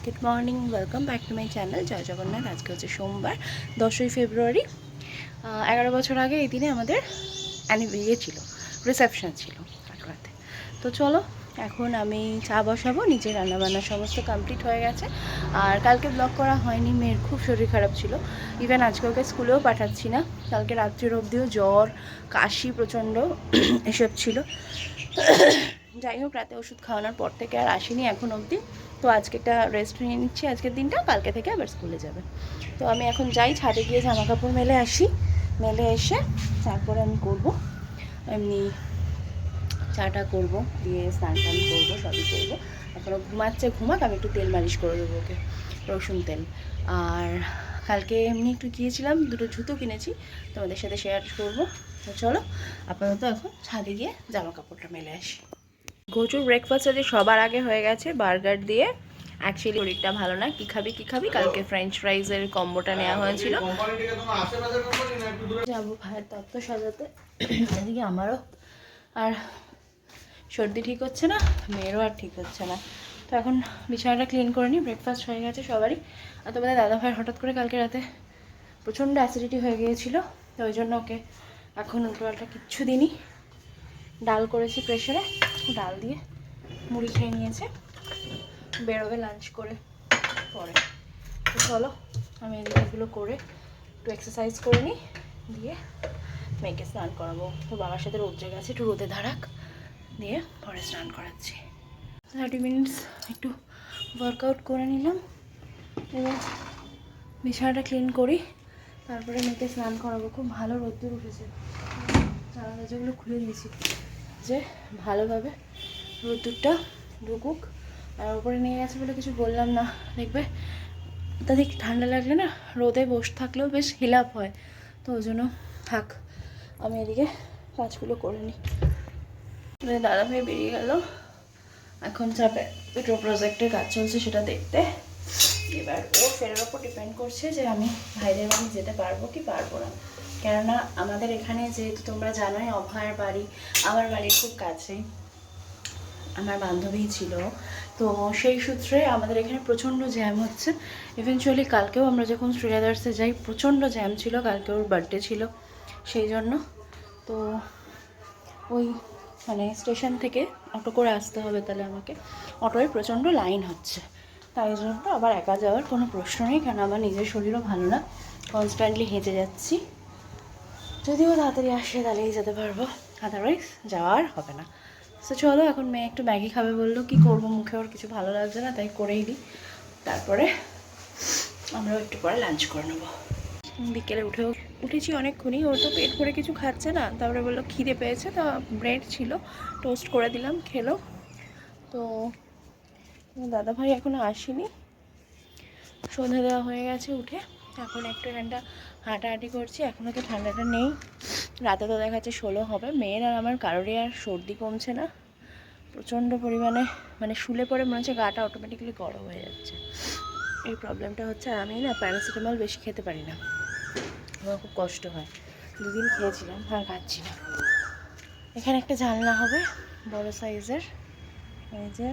Good morning, welcome back to my channel জয় জগন্নাথ। আজকে হচ্ছে সোমবার 10ই ফেব্রুয়ারি। 11 বছর আগে এই দিনে আমাদের ইয়ে ছিল, রিসেপশন ছিল কাটোয়াতে। তো চলো এখন আমি চা বসাবো, নিজের রান্নাবান্না সমস্ত কমপ্লিট হয়ে গেছে। আর কালকে ব্লগ করা হয়নি, মেয়ের খুব শরীর খারাপ ছিল। ইভেন আজকে ওকে স্কুলেও পাঠাচ্ছি না, কালকে রাত্রির অবধিও জ্বর কাশি প্রচণ্ড এসব ছিল। যাই হোক, রাতে ওষুধ খাওয়ানোর পর থেকে আর আসিনি এখন অবধি। তো আজকে একটা রেস্ট নিয়ে নিচ্ছি আজকের দিনটা, কালকে থেকে আবার স্কুলে যাবে। তো আমি এখন যাই, ছাদে গিয়ে জামা কাপড় মেলে আসি, মেলে এসে তারপরে আমি করবো এমনি চাটা করবো, দিয়ে স্নান টান করবো, সবই করবো। এখনও ঘুমাচ্ছে, ঘুমাক, আমি একটু তেল মালিশ করে দেবো ওকে, রসুন তেল। আর কালকে এমনি একটু গিয়েছিলাম, দুটো জুতো কিনেছি, তোমাদের সাথে শেয়ার করবো। তো চলো আপাতত এখন ছাদে গিয়ে জামা কাপড়টা মেলে আসি। গোচুর ব্রেকফাস্ট আজকে সবার আগে হয়ে গেছে বার্গার দিয়ে। অ্যাকচুয়ালি শরীরটা ভালো না, কী খাবি কী খাবি, কালকে ফ্রেঞ্চ ফ্রাইজের কম্বোটা নেওয়া হয়েছিল। যাবো ভাইয়ের তত্ত্ব সাজাতে, এদিকে আমারও আর সর্দি ঠিক হচ্ছে না, মেয়েরও আর ঠিক হচ্ছে না। তো এখন বিছানাটা ক্লিন করে নিই, ব্রেকফাস্ট হয়ে গেছে সবারই। আর তোমাদের দাদা ভাইয়ের হঠাৎ করে কালকে রাতে প্রচণ্ড অ্যাসিডিটি হয়ে গিয়েছিলো, তো ওই জন্য ওকে এখন উল্টোপাল্টা কিচ্ছু দিনই। ডাল করেছি প্রেশারে, ডাল দিয়ে মুড়ি খেয়ে নিয়েছে, বেরোবে লাঞ্চ করে পরে। তো চলো আমি এগুলো করে একটু এক্সারসাইজ করে নিই, দিয়ে মেয়েকে স্নান করাবো। তো বাবার সাথে রোদ্রে গেছে, একটু রোদে ধারাক, দিয়ে পরে স্নান করাচ্ছি। 30 মিনিটস একটু ওয়ার্কআউট করে নিলাম, এবার বিছানাটা ক্লিন করি, তারপরে মেয়েকে স্নান করাবো। খুব ভালো রোদ্দুর উঠেছে, জানালা যেগুলো খুলে দিয়েছি যে ভালোভাবে রোদ্দুরটা ঢুকুক। আর ওপরে নিয়ে গেছে বলে কিছু বললাম না, দেখবে তাদের ঠান্ডা লাগলে না রোদে বসে থাকলেও বেশ হিলাপ হয়, তো ওই জন্য থাক, আমি এদিকে কাজগুলো করে নিই। দাদা ভাই বেরিয়ে গেল, এখন যাবে দুটো প্রজেক্টের কাজ চলছে সেটা দেখতে। এবার ও ফেরার ওপর ডিপেন্ড করছে যে আমি ভাইদের বাড়ি যেতে পারবো কি পারবো না। কেননা আমাদের এখানে যেহেতু তোমরা জানোই অভয়ার বাড়ি আমার বাড়ির খুব কাছেই, আমার বান্ধবী ছিল, তো সেই সূত্রে আমাদের এখানে প্রচণ্ড জ্যাম হচ্ছে। ইভেনচুয়ালি কালকেও আমরা যখন শ্রীরাদার্সে যাই প্রচণ্ড জ্যাম ছিল, কালকে ওর বার্থডে ছিল সেই জন্য। তো ওই মানে স্টেশন থেকে অটো করে আসতে হবে, তাহলে আমাকে অটোয় প্রচণ্ড লাইন হচ্ছে, তাই জন্য আবার একা যাওয়ার কোনো প্রশ্ন নেই, কারণ আমার নিজের শরীরও ভালো না, কনস্ট্যান্টলি হেঁটে যাচ্ছি। যদিও তাড়াতাড়ি আসে তাহলেই যেতে পারবো, আদারওয়াইজ যাওয়ার হবে না। তো চলো এখন মেয়ে একটু ম্যাগি খাবে বললো, কি করবো, মুখে ওর কিছু ভালো লাগছে না, তাই করেই দিই, তারপরে আমরাও একটু পরে লাঞ্চ করে নেবো। বিকেলে উঠেছি অনেকক্ষণই, ওর তো পেট ভরে কিছু খাচ্ছে না, তারপরে বললো খিদে পেয়েছে, তো ব্রেড ছিল টোস্ট করে দিলাম, খেলো। তো দাদাভাই এখনও আসেনি, সন্ধে দেওয়া হয়ে গেছে উঠে, এখন একটু ঠান্ডা হাঁটাহাঁটি করছি, এখনও তো ঠান্ডাটা নেই, রাতে তো দেখাচ্ছে 16 হবে। মেয়ের আর আমার কারোরই আর সর্দি কমছে না, প্রচণ্ড পরিমাণে মানে শুলে পরে মনে হচ্ছে গাটা অটোমেটিক্যালি গরম হয়ে যাচ্ছে, এই প্রবলেমটা হচ্ছে। আর আমি না প্যারাসিটামল বেশি খেতে পারি না, আমার খুব কষ্ট হয়, 2 দিন খেয়েছিলাম আর খাচ্ছি না। এখানে একটা জানলা হবে বড় সাইজের, এই যে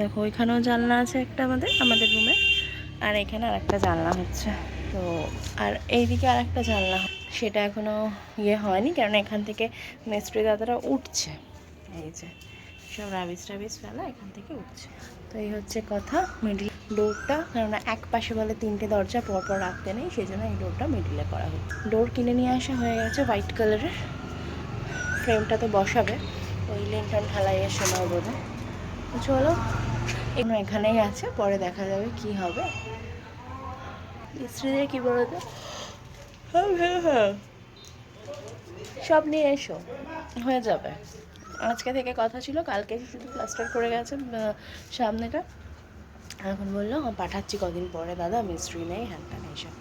দেখো ওইখানেও জানলা আছে একটা আমাদের রুমে, আর এখানে আর একটা জানলা হচ্ছে। তো আর এইদিকে আর একটা জানলা, সেটা এখনও ইয়ে হয়নি, কারণ এখান থেকে মিস্ত্রি দাদারা উঠছে, এই যে সব রাবিশ ফেলা এখান থেকে উঠছে। তো এই হচ্ছে কথা। মিডিল ডোরটা, কেননা এক পাশে বলে 3টে দরজা পরপর রাখতে নেই, সেই জন্য এই ডোরটা মিডিলে করা হচ্ছে। ডোর কিনে নিয়ে আসা হয়ে গেছে হোয়াইট কালারের, ফ্রেমটা তো বসাবে ওই লেন্টার্ন ঢালাইয়ের সময় বোধহয়। তো চলো এখানেই আছে, পরে দেখা যাবে কি হবে। স্ত্রীদের কী বলতো, হ্যাঁ সব নিয়ে এসো, হয়ে যাবে। আজকে থেকে কথা ছিল, কালকে শুধু প্লাস্টার করে গেছে সামনেটা, এখন বললো পাঠাচ্ছি কদিন পরে দাদা, মিস্ত্রি নেই হ্যান ত্যান এইসব।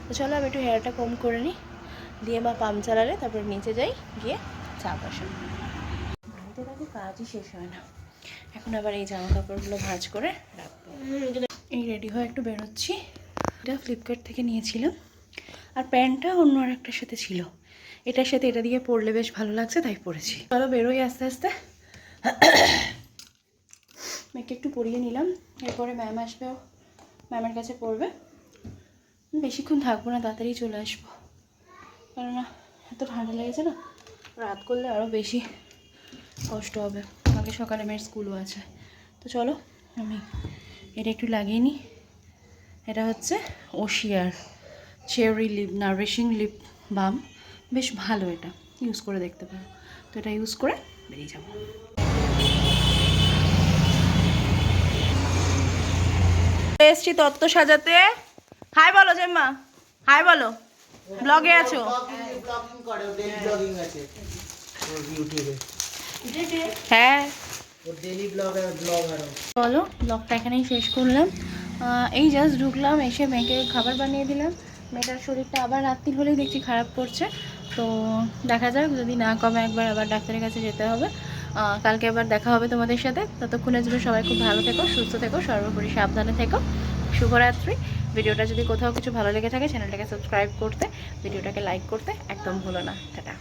তো চলো আমি একটু হেয়ারটা কম করে নিই, দিয়ে মা পাম্প চালালে তারপরে নিচে যাই, গিয়ে চা বসাই। বাড়িতে তাকে কাজই শেষ হয় না। এখন আবার এই জামা কাপড়গুলো ভাঁজ করে রাখবো। এই রেডি হয়ে একটু বেরোচ্ছি, এটা ফ্লিপকার্ট থেকে নিয়েছিলাম, আর প্যান্টটা অন্য আর একটার সাথে ছিল, এটার সাথে এটা দিয়ে পরলে বেশ ভালো লাগছে তাই পরেছি। চলো বেরোই আস্তে আস্তে। মেয়েকে একটু পরিয়ে নিলাম, এরপরে ম্যাম আসবে, ম্যামের কাছে পড়বে। বেশিক্ষণ থাকবো না, তাড়াতাড়ি চলে আসবো, কেননা এত ঠান্ডা লেগেছে না, রাত করলে আরও বেশি কষ্ট হবে। আগে সকালে মেয়ের স্কুলও আছে। তো চলো আমি এটা একটু লাগিয়ে নিই। এটা হচ্ছে Oshea cherry lip nourishing lip balm, বেশ ভালো, এটা ইউজ করে দেখতে পারো। তো এটা ইউজ করে বেরিয়ে যাবো। এসছি তত্ত্ব সাজাতে। হাই বলো জেম্মা, হাই বলো। ব্লগে আছো? হ্যাঁ বলো। ব্লগটা এখানেই শেষ করলাম। এই জাস্ট ঢুকলাম, এসে মেয়েকে খাবার বানিয়ে দিলাম। মেয়েটার শরীরটা আবার রাত্রি হলেই দেখছি খারাপ করছে, তো দেখা যাক, যদি না কমে একবার আবার ডাক্তারের কাছে যেতে হবে। কালকে আবার দেখা হবে তোমাদের সাথে। ততক্ষণের জন্য সবাই খুব ভালো থেকো, সুস্থ থেকো, সর্বোপরি সাবধানে থেকো। শুভরাত্রি। ভিডিওটা যদি কোথাও কিছু ভালো লেগে থাকে চ্যানেলটাকে সাবস্ক্রাইব করতে, ভিডিওটাকে লাইক করতে একদম ভুলো না। টাটা।